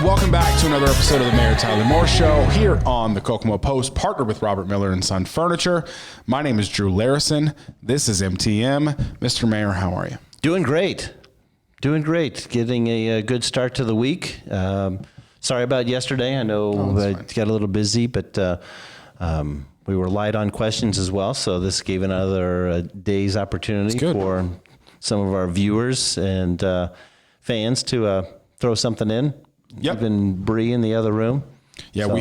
welcome back to another episode of the Mayor Tyler Moore Show here on the Kokomo Post, partnered with Robert Miller and Son Furniture. My name is Drew Larison. This is MTM. Mr. Mayor, how are you? Doing great. Getting a good start to the week. Sorry about yesterday. I know it got a little busy, but we were light on questions as well. So this gave another day's opportunity for some of our viewers and fans to throw something in. Yep. Even Bree in the other room. Yeah, so,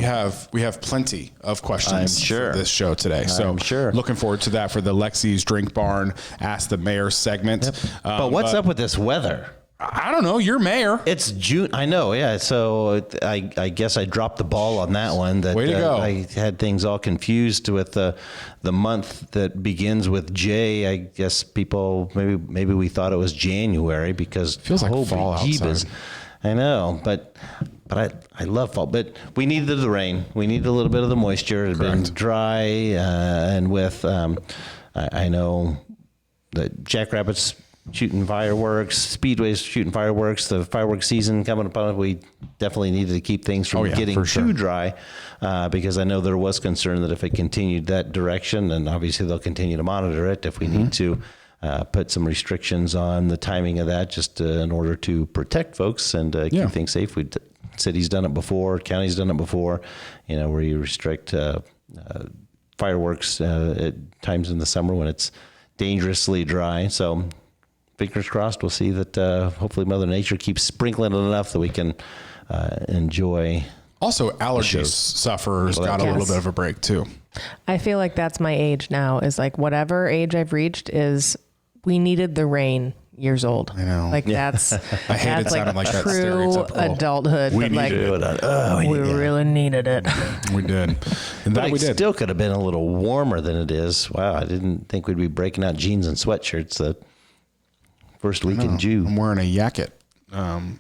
we have plenty of questions for this show today. So looking forward to that for the Lexi's Drink Barn Ask the Mayor segment. Yep. But what's up with this weather? I don't know. You're mayor. It's June. I know. Yeah. So I guess I dropped the ball on that one. Way to go. I had things all confused with the month that begins with J. I guess people maybe we thought it was January because it feels like fall outside. I know, but I love fall. But we needed the rain. We needed a little bit of the moisture. It had been dry, and with I know that Jackrabbits shooting fireworks, Speedway's shooting fireworks, the fireworks season coming up. We definitely needed to keep things from getting too dry, because I know there was concern that if it continued that direction, and obviously they'll continue to monitor it if we need to. Put some restrictions on the timing of that just in order to protect folks and keep things safe. City's done it before, county's done it before, where you restrict fireworks at times in the summer when it's dangerously dry. So fingers crossed, we'll see that hopefully Mother Nature keeps sprinkling it enough that we can enjoy. Also, allergy sufferers got a little bit of a break too. I feel like that's my age now, is like whatever age I've reached is we needed the rain years old. I know. Like that's, I hate that's it like that true adulthood. We really needed it. We did. And but we still could have been a little warmer than it is. Wow. I didn't think we'd be breaking out jeans and sweatshirts the first week in June. I'm wearing a jacket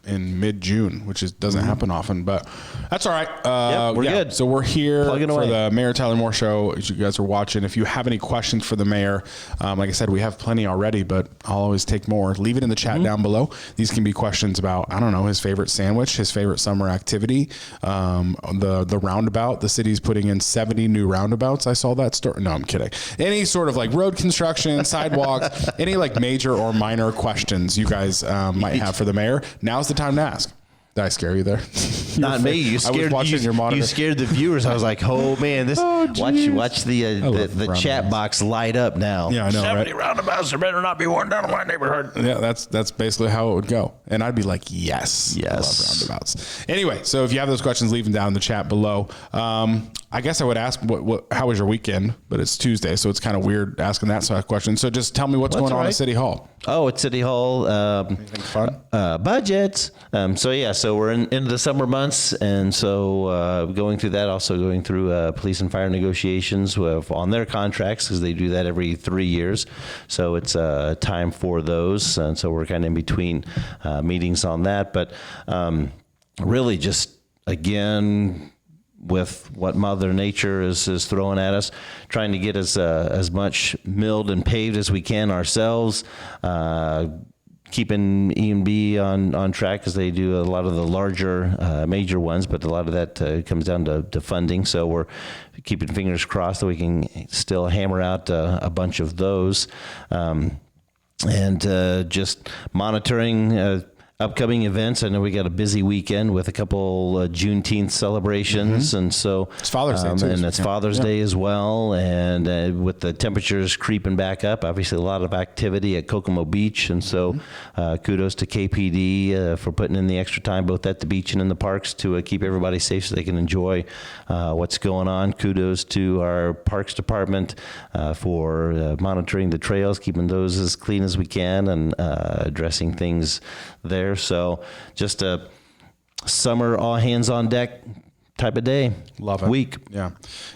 in mid-June, which doesn't happen often, but that's all right. We're good. So we're here for the Mayor Tyler Moore Show. As you guys are watching, if you have any questions for the mayor, like I said, we have plenty already, but I'll always take more. Leave it in the chat down below. These can be questions about, I don't know, his favorite sandwich, his favorite summer activity, the roundabout. The city's putting in 70 new roundabouts. I saw that story. No, I'm kidding. Any sort of like road construction, sidewalks, any like major or minor questions you guys might have for the mayor. Now's the time to ask. Did I scare you there? Not me. You scared. You scared the viewers. I was like, "Oh man, this! Watch the chat box light up now." Yeah, I know. 70 roundabouts. There better not be one down in my neighborhood. Yeah, that's basically how it would go, and I'd be like, "Yes, I love roundabouts." Anyway, so if you have those questions, leave them down in the chat below. I guess I would ask, how was your weekend? But it's Tuesday, so it's kind of weird asking that sort of question. So just tell me what's going on at City Hall. Oh, at City Hall. Anything fun? Budgets. So we're into the summer months, and so going through that, also going through police and fire negotiations on their contracts, because they do that every 3 years. So it's time for those, and so we're kind of in between meetings on that. But really just, again, with what Mother Nature is throwing at us, trying to get as much milled and paved as we can ourselves, keeping E&B on track, because they do a lot of the larger major ones, but a lot of that comes down to funding. So we're keeping fingers crossed that we can still hammer out a bunch of those, and just monitoring upcoming events. I know we got a busy weekend with a couple Juneteenth celebrations, and so it's Father's Day too, and it's Father's Day as well. And with the temperatures creeping back up, obviously a lot of activity at Kokomo Beach, and so kudos to KPD for putting in the extra time both at the beach and in the parks to keep everybody safe so they can enjoy what's going on. Kudos to our Parks Department for monitoring the trails, keeping those as clean as we can, and addressing things there. So just a summer all hands on deck type of day. Love it. Week. Yeah.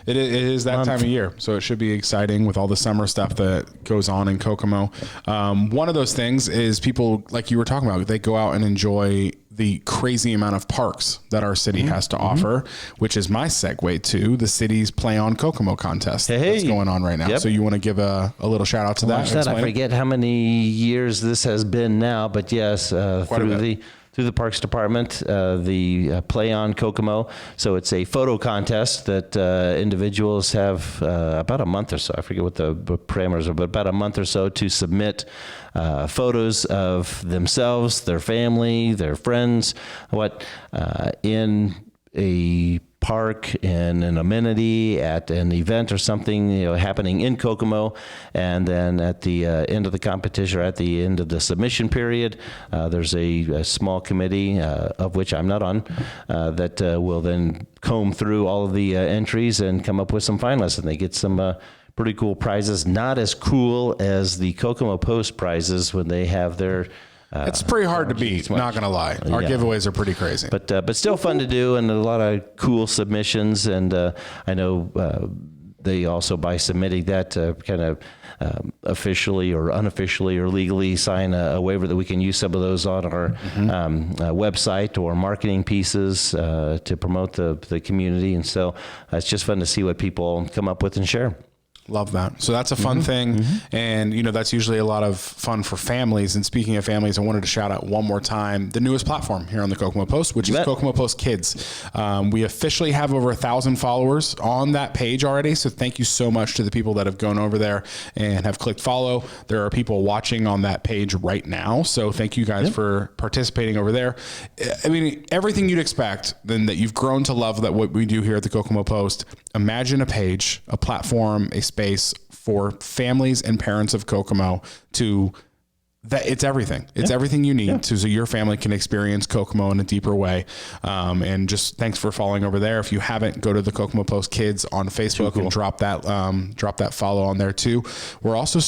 It is that time of year. So it should be exciting with all the summer stuff that goes on in Kokomo. One of those things is people, like you were talking about, they go out and enjoy the crazy amount of parks that our city has to offer, which is my segue to the city's Play on Kokomo contest that's going on right now. Yep. So you want to give a little shout out to that? I forget how many years this has been now, but yes, through the Parks Department, the Play on Kokomo. So it's a photo contest that individuals have about a month or so. I forget what the parameters are, but about a month or so to submit photos of themselves, their family, their friends, in a park, in an amenity, at an event or something happening in Kokomo, and then at the end of the competition, or at the end of the submission period, there's a small committee of which I'm not on that will then comb through all of the entries and come up with some finalists, and they get some pretty cool prizes. Not as cool as the Kokomo Post prizes when they have their it's pretty hard to beat, not going to lie. Our giveaways are pretty crazy. But still fun to do, and a lot of cool submissions. And I know they also, by submitting that, kind of officially or unofficially or legally sign a waiver that we can use some of those on our website or marketing pieces to promote the community. And so it's just fun to see what people come up with and share. Love that. So that's a fun thing. And, that's usually a lot of fun for families. And speaking of families, I wanted to shout out one more time the newest platform here on the Kokomo Post, which is Kokomo Post Kids. We officially have over 1,000 followers on that page already. So thank you so much to the people that have gone over there and have clicked follow. There are people watching on that page right now. So thank you guys for participating over there. I mean, everything you'd expect then that you've grown to love that what we do here at the Kokomo Post. Imagine a page, a platform, a space for families and parents of Kokomo to that it's everything. It's everything you need so your family can experience Kokomo in a deeper way. And just thanks for following over there. If you haven't, go to the Kokomo Post Kids on Facebook and drop that follow on there too. We're also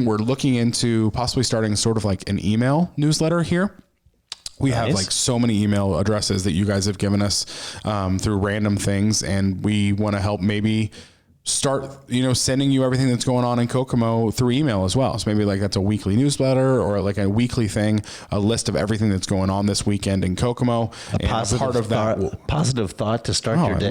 we're looking into possibly starting sort of like an email newsletter here. We have like so many email addresses that you guys have given us through random things, and we want to help maybe start, sending you everything that's going on in Kokomo through email as well. So maybe like that's a weekly newsletter or like a weekly thing, a list of everything that's going on this weekend in Kokomo. Positive thought to start your day.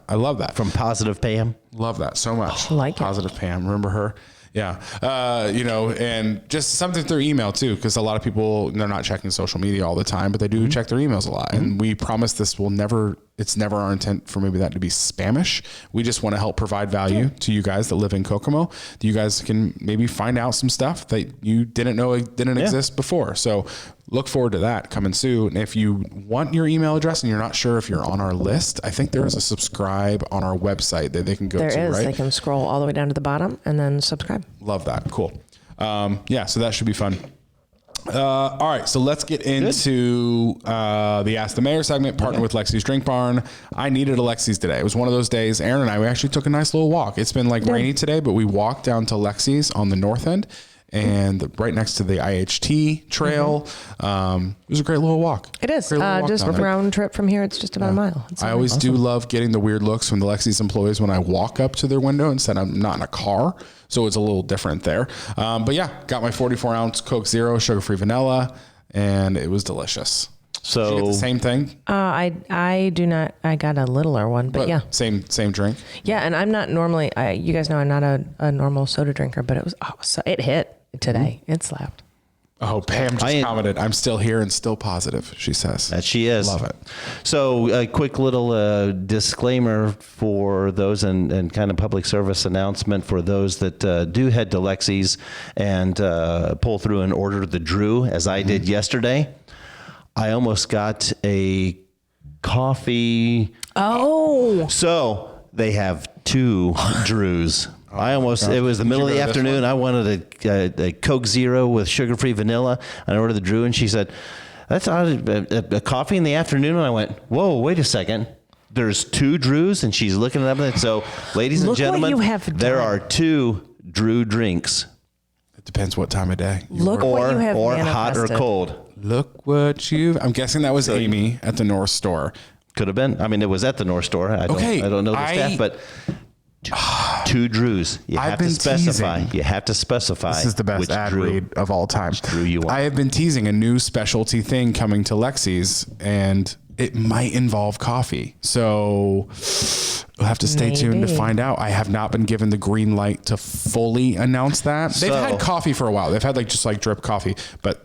I love that. From Positive Pam. Love that so much. I like Positive Pam. Remember her? Yeah. And just something through email too, because a lot of people, they're not checking social media all the time, but they do check their emails a lot. And we promise it's never our intent for maybe that to be spamish. We just want to help provide value to you guys that live in Kokomo. You guys can maybe find out some stuff that you didn't know didn't exist before. So look forward to that coming soon. And if you want your email address and you're not sure if you're on our list, I think there is a subscribe on our website that they can go to, There is. right? They can scroll all the way down to the bottom and then subscribe. Love that. Cool. So that should be fun. All right, so let's get into the Ask the Mayor segment, partnered with Lexi's Drink Barn. I needed a Lexi's today. It was one of those days. Aaron and I, we actually took a nice little walk. It's been rainy today, but we walked down to Lexi's on the north end and right next to the IHT trail. It was a great little walk. It is. Just a round trip from here. It's just about a mile. I always do love getting the weird looks from the Lexi's employees when I walk up to their window and said I'm not in a car. So it's a little different there. But yeah, got my 44-ounce Coke Zero, sugar-free vanilla, and it was delicious. So did you get the same thing? I do not. I got a littler one, but yeah. Same drink? Yeah, and I'm not normally, you guys know I'm not a normal soda drinker, but it hit today. It slapped. Oh, Pam just commented, I'm still here and still positive, she says. That she is. Love it. So a quick little disclaimer for those and kind of public service announcement for those that do head to Lexi's and pull through and order the Drew, as I did yesterday. I almost got a coffee. Oh. So they have 2 Drews. It was the middle of the afternoon. I wanted a Coke Zero with sugar-free vanilla. And I ordered the Drew, and she said, that's a coffee in the afternoon. And I went, whoa, wait a second. There's 2 Drews, and she's looking it up. And so, ladies and gentlemen, there are 2 Drew drinks. It depends what time of day. Look what you have or hot or cold. Look what I'm guessing that was Amy at the North Store. Could have been. I mean, it was at the North Store. I don't know the staff, but 2 Drews. You have to specify. Teasing. You have to specify. This is the best ad read of all time. Which Drew you want. I have been teasing a new specialty thing coming to Lexi's, and it might involve coffee. So we'll have to stay tuned to find out. I have not been given the green light to fully announce that. They've had coffee for a while. They've had just drip coffee, but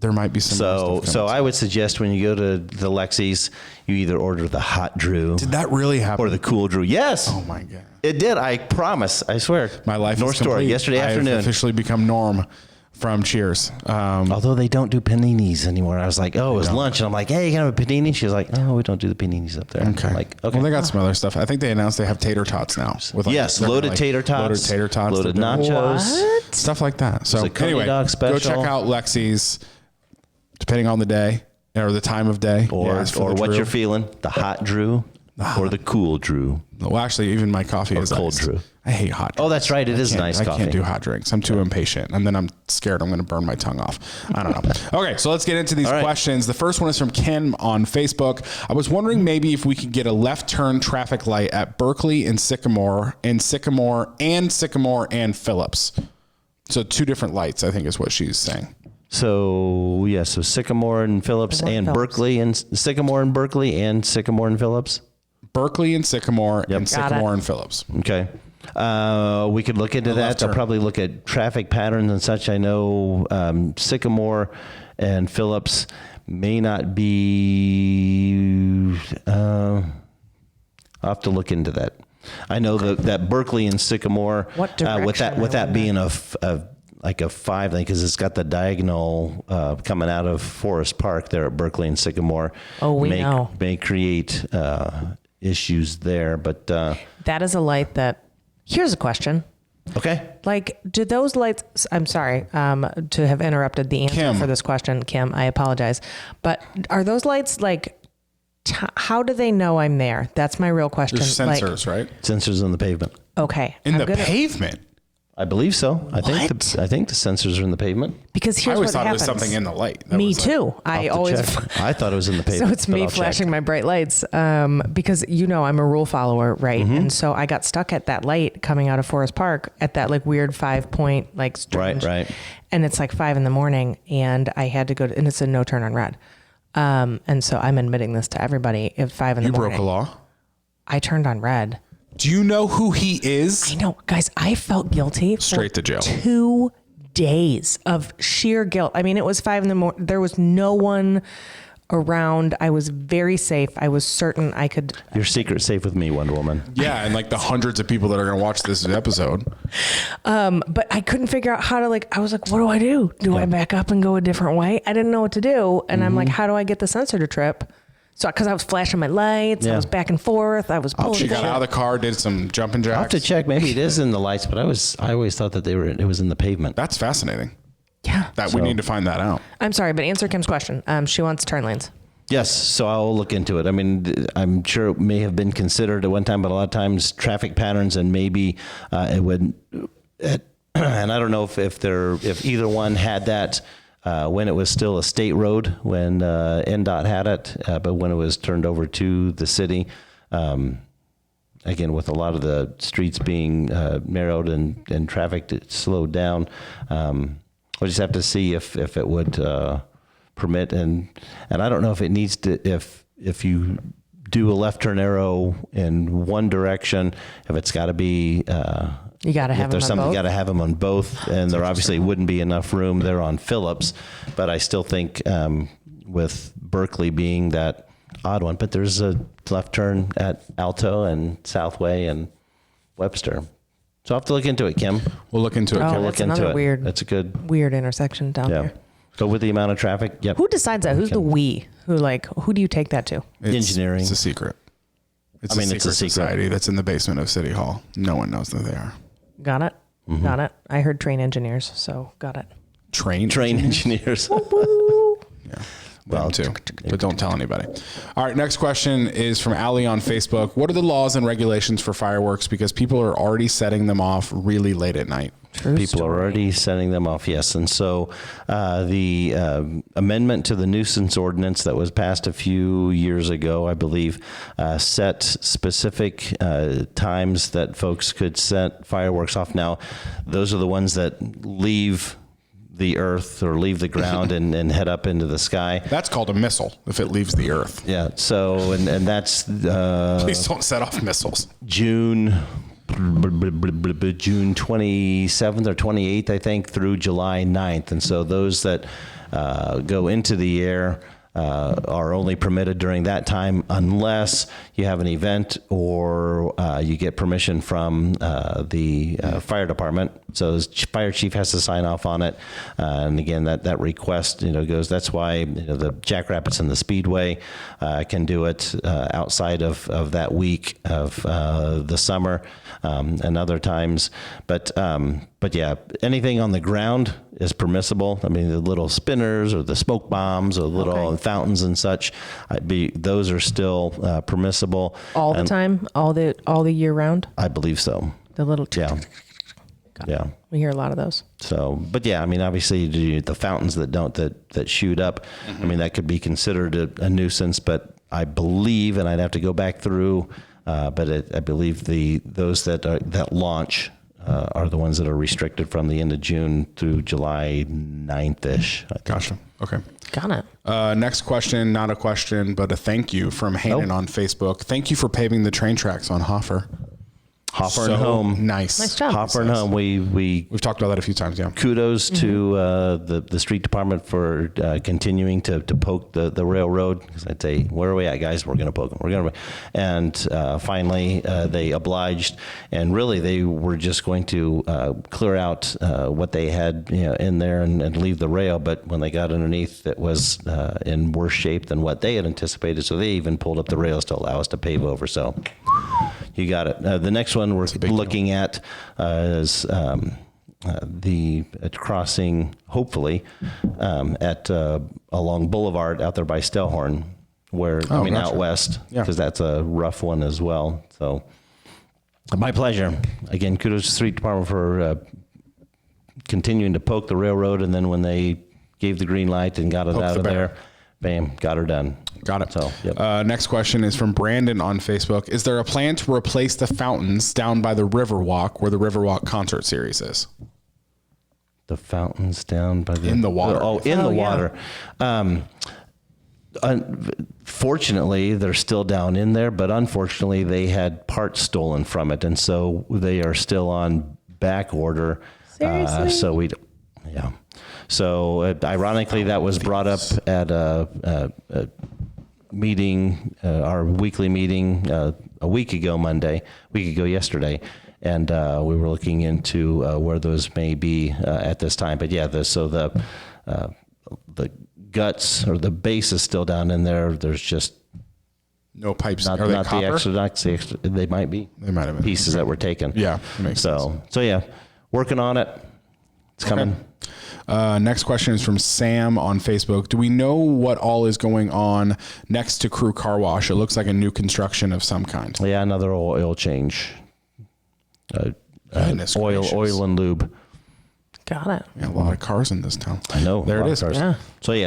There might be some. So I would suggest when you go to the Lexi's, you either order the hot Drew. Did that really happen? Or the cool Drew. Yes. Oh my God. It did. I promise. I swear. My life North is complete. Story yesterday afternoon. I've officially become Norm from Cheers. Although they don't do paninis anymore. I was like, oh, it was lunch. And I'm like, hey, you can have a panini? She was like, no, we don't do the paninis up there. Okay. I'm like, okay. Well, they got some other stuff. I think they announced they have tater tots now. With Yes, loaded tater tots. Loaded nachos. Stuff like that. So There's a Coney anyway, dog go special. check out Lexi's, depending on the day or the time of day. Or what you're feeling. The hot Drew or the cool Drew. Well, actually, even my coffee is cold iced. Drew. I hate hot drinks. Oh, that's right. It is nice coffee. I can't do hot drinks. I'm too impatient. And then I'm scared I'm going to burn my tongue off. I don't know. Okay, so let's get into these questions. The first one is from Kim on Facebook. I was wondering maybe if we could get a left turn traffic light at Berkeley and Sycamore and Phillips. So 2 different lights, I think is what she's saying. So, yeah, so Sycamore and Phillips and Berkeley and Sycamore and Berkeley and Sycamore and Phillips. Berkeley and Sycamore and Sycamore and Phillips. Okay. We could look into that. I'll probably look at traffic patterns and such. I know Sycamore and Phillips may not be. I'll have to look into that. I know that Berkeley and Sycamore, what direction with that being like a 5 lane, because it's got the diagonal coming out of Forest Park there at Berkeley and Sycamore. Oh, we know. May create issues there, but that is a light that. Here's a question. Okay. Like, do those lights? I'm sorry to have interrupted the answer for this question, Kim. I apologize, but are those lights like? How do they know I'm there? That's my real question. There's sensors, right? Sensors on the pavement. Okay. In the pavement. I believe so. I think the sensors are in the pavement. Because here's I always what thought happens. it was something in the light. Me too. I thought it was in the pavement. So it's me flashing my bright lights because I'm a rule follower, right? Mm-hmm. And so I got stuck at that light coming out of Forest Park at that like weird 5-point like strange. Right. And it's like 5 a.m. and I had to go to, and it's a no turn on red. And so I'm admitting this to everybody at 5 a.m. You broke a law? I turned on red. Do you know who he is? I know, guys, I felt guilty. Straight to jail. 2 days of sheer guilt. I mean, it was 5 a.m. There was no one around. I was very safe. I was certain I could. Your secret safe with me, Wonder Woman. Yeah. And like the hundreds of people that are going to watch this episode. But I couldn't figure out how to I was like, what do I do? Do I back up and go a different way? I didn't know what to do. And I'm like, how do I get the sensor to trip? So, because I was flashing my lights, I was back and forth, I was pulling. She got out of the car, did some jumping jacks. I'll have to check. Maybe it is in the lights, but I always thought that it was in the pavement. That's fascinating. Yeah. We need to find that out. I'm sorry, but answer Kim's question. She wants turn lanes. Yes, so I'll look into it. I mean, I'm sure it may have been considered at one time, but a lot of times traffic patterns and maybe it would. And I don't know if either one had that. When it was still a state road, when NDOT had it, but when it was turned over to the city, again, with a lot of the streets being narrowed and traffic slowed down, we'll just have to see if it would permit. And I don't know if it needs to, if you do a left turn arrow in one direction, if it's got to be... You got to have them on both. You got to have them on both, and there obviously wouldn't be enough room there on Phillips. But I still think with Berkeley being that odd one, but there's a left turn at Alto and Southway and Webster. So I'll have to look into it, Kim. We'll look into it. Oh, Kim. that's another weird. That's a good weird intersection down there. So with the amount of traffic, yep. Who decides that? Who's the we? Who do you take that to? Engineering. It's a secret. It's a secret society that's in the basement of City Hall. No one knows that they are. Got it. Mm-hmm. Got it. I heard train engineers, so got it. Train engineers. Yeah. Well, too, but don't tell anybody. All right. Next question is from Ali on Facebook. What are the laws and regulations for fireworks? Because people are already setting them off really late at night. People are already setting them off, yes. And so the amendment to the nuisance ordinance that was passed a few years ago, I believe, set specific times that folks could set fireworks off. Now, those are the ones that leave the earth or leave the ground and head up into the sky. That's called a missile if it leaves the earth. Yeah. So, and that's... Please don't set off missiles. June... June 27th or 28th, I think, through July 9th. And so those that go into the air are only permitted during that time unless you have an event or you get permission from the fire department. So the fire chief has to sign off on it. And again, that request, goes, that's why the Jackrabbits and the Speedway can do it outside of that week of the summer and other times. But yeah, anything on the ground is permissible. I mean, the little spinners or the smoke bombs or little fountains and such, those are still permissible. All the time? All the year round? I believe so. The little... Yeah. Yeah. We hear a lot of those. So, but yeah, I mean, obviously the fountains that shoot up, I mean, that could be considered a nuisance, but I believe, and I'd have to go back through, but I believe those that launch are the ones that are restricted from the end of June through July 9th-ish. Gotcha. Okay. Got it. Next question, not a question, but a thank you from Hayden on Facebook. Thank you for paving the train tracks on Hoffer. Hoffer and Home. Nice job. Hoffer and Home. We've talked about that a few times. Yeah. Kudos to the street department for continuing to poke the railroad. Because I'd say, where are we at, guys? We're going to poke them. We're going to, and finally they obliged. And really, they were just going to clear out what they had in there and leave the rail. But when they got underneath, it was in worse shape than what they had anticipated. So they even pulled up the rails to allow us to pave over. So you got it. The next one we're looking at is the crossing, hopefully, at along Boulevard out there by Stellhorn, where out west, because that's a rough one as well. So, my pleasure. Again, kudos to the street department for continuing to poke the railroad, and then when they gave the green light and got it out of there, bam, got her done. Got it. So, yep. Next question is from Brandon on Facebook. Is there a plan to replace the fountains down by the Riverwalk where the Riverwalk concert series is? The fountains down by the... In the water. Water. Fortunately, they're still down in there, but unfortunately, they had parts stolen from it, and so they are still on back order. Seriously? So ironically, that was brought up at a meeting, our weekly meeting, a week ago yesterday, and we were looking into where those may be at this time. But yeah, the guts or the base is still down in there. There's just no pipes. Not the extra. They might be. They might have been pieces that were taken. Yeah, makes sense. So yeah, working on it. It's coming. Next question is from Sam on Facebook. Do we know what all is going on next to Crew Car Wash? It looks like a new construction of some kind. Yeah, another oil change. Oil and lube. Got it. Yeah, a lot of cars in this town. I know. There it is. Yeah.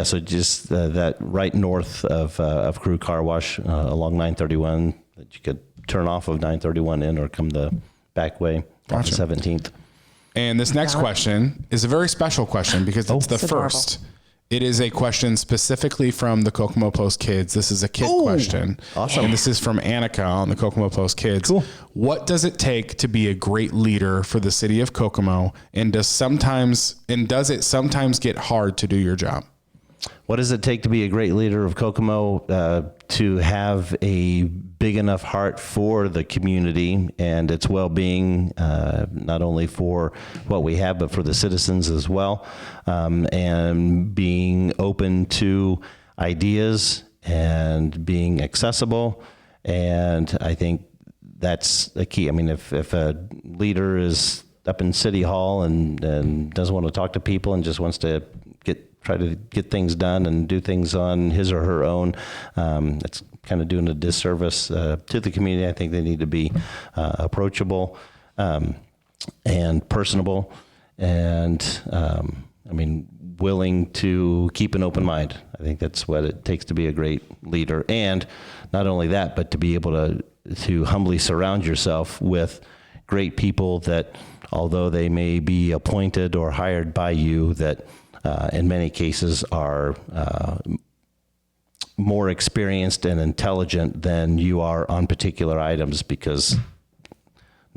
So just that right north of Crew Car Wash along 931 that you could turn off of 931 in or come the back way off the 17th. And this next question is a very special question because it's the first. Adorable. It is a question specifically from the Kokomo Post Kids. This is a kid question. Awesome. And this is from Annika on the Kokomo Post Kids. Cool. What does it take to be a great leader for the city of Kokomo? And does it sometimes get hard to do your job? What does it take to be a great leader of Kokomo? To have a big enough heart for the community and its well-being, not only for what we have, but for the citizens as well, and being open to ideas and being accessible. And I think that's the key. I mean, if a leader is up in City Hall and doesn't want to talk to people and just wants to try to get things done and do things on his or her own, it's kind of doing a disservice to the community. I think they need to be approachable and personable and, willing to keep an open mind. I think that's what it takes to be a great leader. And not only that, but to be able to humbly surround yourself with great people that, although they may be appointed or hired by you, that in many cases are more experienced and intelligent than you are on particular items, because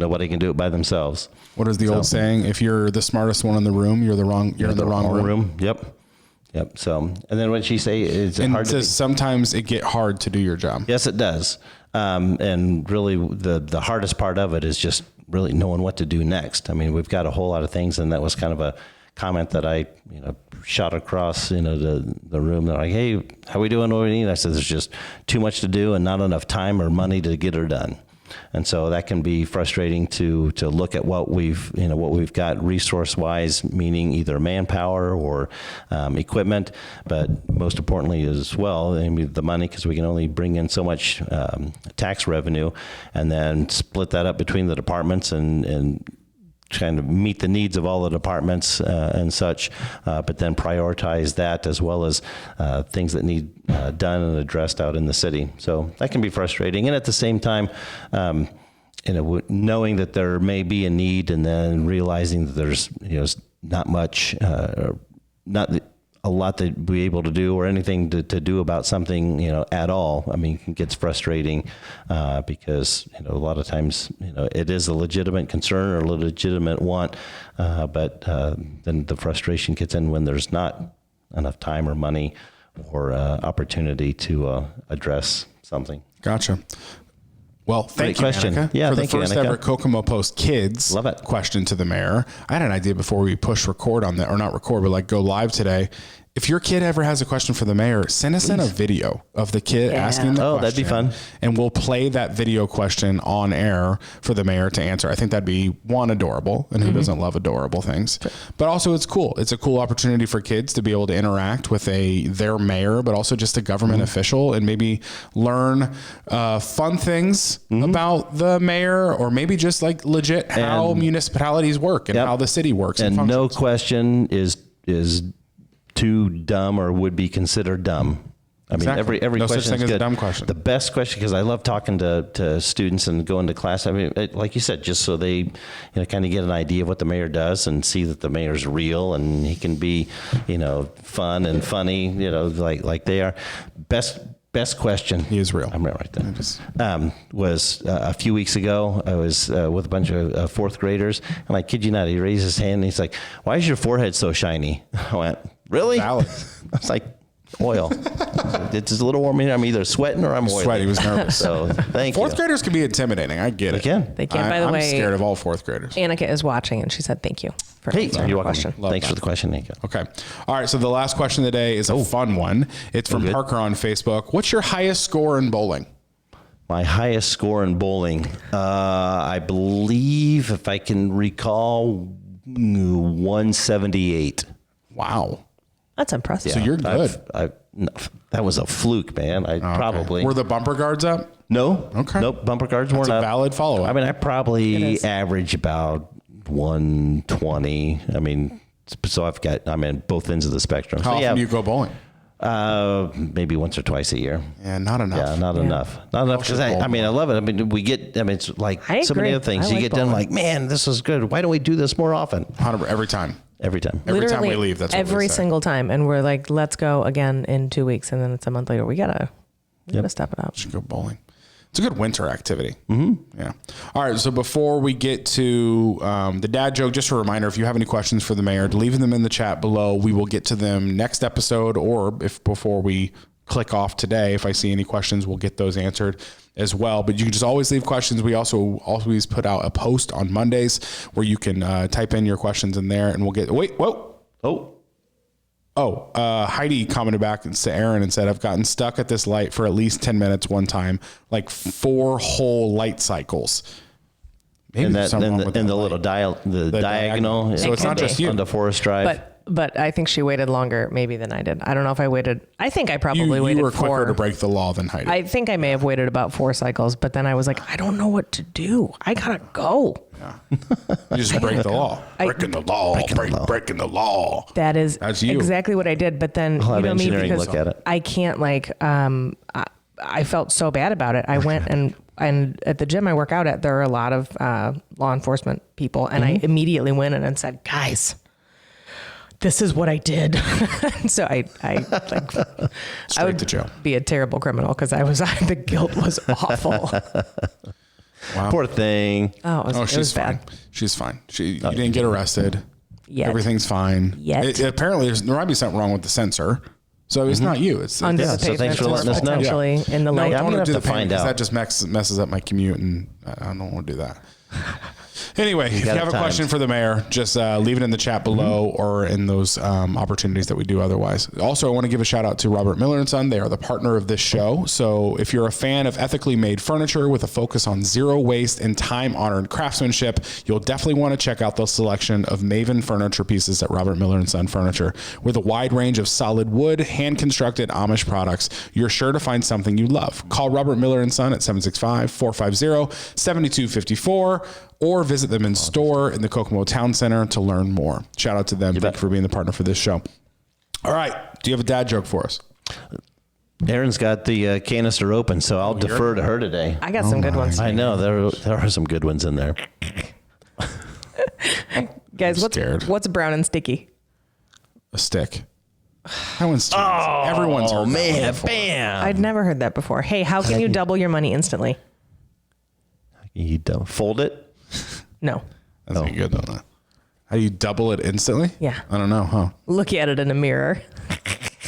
Nobody can do it by themselves. What is the old saying? If you're the smartest one in the room, you're in the wrong room. Yep. So, and then when she say it's hard to sometimes it get hard to do your job. Yes, it does. And really the hardest part of it is just really knowing what to do next. I mean, we've got a whole lot of things, and that was kind of a comment that I, shot across, the room. They're like, hey, how we doing? What do we need? I said, there's just too much to do and not enough time or money to get her done. And so that can be frustrating to look at what we've got resource wise, meaning either manpower or equipment, but most importantly as well, the money, because we can only bring in so much tax revenue, and then split that up between the departments and kind of meet the needs of all the departments and such, but then prioritize that as well as things that need done and addressed out in the city. So that can be frustrating. And at the same time, knowing that there may be a need, and then realizing that there's not much, not a lot to be able to do or anything to do about something, at all. I mean, it gets frustrating because, a lot of times, it is a legitimate concern or a legitimate want, but then the frustration gets in when there's not enough time or money or opportunity to address something. Gotcha. Well, thank you, question. Annika, Yeah, for the thank you, first Annika. ever Kokomo Post Kids Love it. question to the mayor. I had an idea before we push record on that, or not record, but go live today. If your kid ever has a question for the mayor, send us in a video of the kid asking the question. That'd be fun. And we'll play that video question on air for the mayor to answer. I think that'd be adorable, and who doesn't love adorable things? But also it's cool. It's a cool opportunity for kids to be able to interact with their mayor, but also just a government official, and maybe learn fun things about the mayor, or maybe just legit how municipalities work and how the city works. And functions. no question is too dumb or would be considered dumb. I mean, Exactly. every No question such thing is as a good. dumb question. The best question, because I love talking to students and going to class. I mean, like you said, just so they kind of get an idea of what the mayor does and see that the mayor's real and he can be, fun and funny, like they are. Best question. He is real. I'm right there. Was a few weeks ago. I was with a bunch of fourth graders, and I kid you not, he raised his hand and he's like, "Why is your forehead so shiny?" I went, "Really?" Valid. I was like, "Oil." It's just a little warm in here. I'm either sweating or I'm oily. Sweaty. He was nervous. So thank you. Fourth graders can be intimidating. I get it. They can. By the I'm way, scared of all fourth graders. Annika is watching, and she said thank you for Hey, answering you're the welcome. question. Thanks for the question, Nika. Okay. All right. So the last question of the day is a fun one. It's from good. Parker on Facebook. What's your highest score in bowling? My highest score in bowling, I believe, if I can recall, 178. Wow. That's impressive. So you're good. No, that was a fluke, man. Probably. Were the bumper guards up? No. Okay. Nope. Bumper guards weren't That's a up. valid follow-up. I mean, I It probably is. average about 120. I mean, so I'm in both ends of the spectrum. How So, often do you go bowling? maybe once or twice a year. Yeah, not enough. Yeah, not enough. Not enough because I mean, I love it. I mean, it's like I so many agree. other things. I You like get done bowling. like, man, this is good. Why don't we do this more often? 100 every time. Every time. Every time we Literally leave, that's what we every say. single time, and we're like, let's go again in 2 weeks, and then it's a month later. We gotta step it up. Should go bowling. It's a good winter activity. Mm-hmm. Yeah. All right. So before we get to the dad joke, just a reminder, if you have any questions for the mayor, leave them in the chat below. We will get to them next episode, or if before we click off today, if I see any questions, we'll get those answered as well. But you can just always leave questions. We also always put out a post on Mondays where you can type in your questions in there, and we'll get, Heidi commented back to Aaron and said, I've gotten stuck at this light for at least 10 minutes one time, like 4 whole light cycles. Maybe And there's that something and wrong with the, and that the light. little diagonal. So it's not just you. on the Forest Drive. But I think she waited longer maybe than I did. I don't know if I waited. I think I probably You waited were quicker 4. to break the law than Heidi. I think I may have waited about 4 cycles, but then I was like, I don't know what to do. I gotta go. You just break the law. Breaking the law. Breaking the law. That's you. exactly what I did. But then I'll have me engineering because look at it. I can't I felt so bad about it. I went and at the gym I work out at, there are a lot of law enforcement people, and I immediately went in and said, guys, this is what I did. So I Straight would to jail. be a terrible criminal because the guilt was awful. Wow. Poor thing. Oh, it was she's bad. fine. She's fine. You didn't get arrested. Yet. Everything's fine. Yet. Apparently, there might be something wrong with the sensor. So it's not you. It's Under the so pavement, thanks for letting us know. potentially in the No, lake. I don't gonna want to do have the to payment find because out. that just messes up my commute, and I don't want to do that. Anyway, if you got have a it question timed. for the mayor, just leave it in the chat below or in those opportunities that we do otherwise. Also, I want to give a shout out to Robert Miller & Son. They are the partner of this show. So if you're a fan of ethically made furniture with a focus on zero waste and time-honored craftsmanship, you'll definitely want to check out the selection of Maven furniture pieces at Robert Miller & Son Furniture. With a wide range of solid wood, hand-constructed Amish products, you're sure to find something you love. Call Robert Miller & Son at 765-450-7254 or visit them in store in the Kokomo Town Center to learn more. Shout out to them. Thank you for being the partner for this show. All right. Do you have a dad joke for us? Erin's got the canister open, so I'll defer to her today. I got some good ones. I know there are some good ones in there. Guys, scared. what's brown and sticky? A stick. That one's too easy. Everyone's heard that one before. bam! I'd never heard that before. Hey, how can you double your money instantly? You don't fold it. No. That's not good, though. How do you double it instantly? Yeah. I don't know, huh? Look at it in a mirror.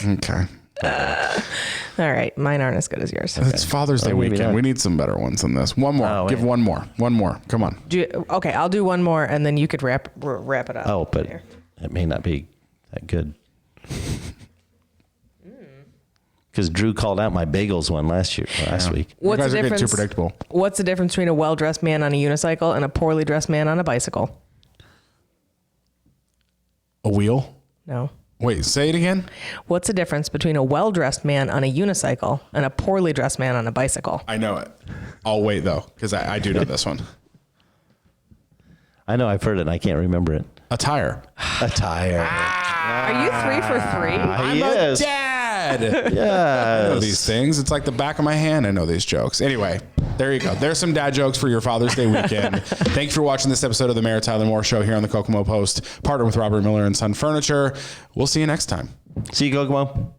Okay. All right. Mine aren't as good as yours. It's Father's Day maybe weekend. not. We need some better ones than this. One more. Oh, Give wait. one more. One more. Come on. Okay, I'll do one more, and then you could wrap it up. Oh, but Here. it may not be that good. Because Drew called out my bagels one last week. You guys are getting too predictable. What's the difference between a well-dressed man on a unicycle and a poorly dressed man on a bicycle? A wheel? No. Wait, say it again. What's the difference between a well-dressed man on a unicycle and a poorly dressed man on a bicycle? I know it. I'll wait, though, because I do know this one. I know I've heard it and I can't remember it. A tire. A tire. Are you 3 for 3? I'm Yes. a dad. I know Yes. these things. It's like the back of my hand. I know these jokes. Anyway, there you go. There's some dad jokes for your Father's Day weekend. Thank you for watching this episode of the Mayor Tyler Moore Show here on the Kokomo Post, partnered with Robert Miller & Son Furniture. We'll see you next time. See you, Kokomo.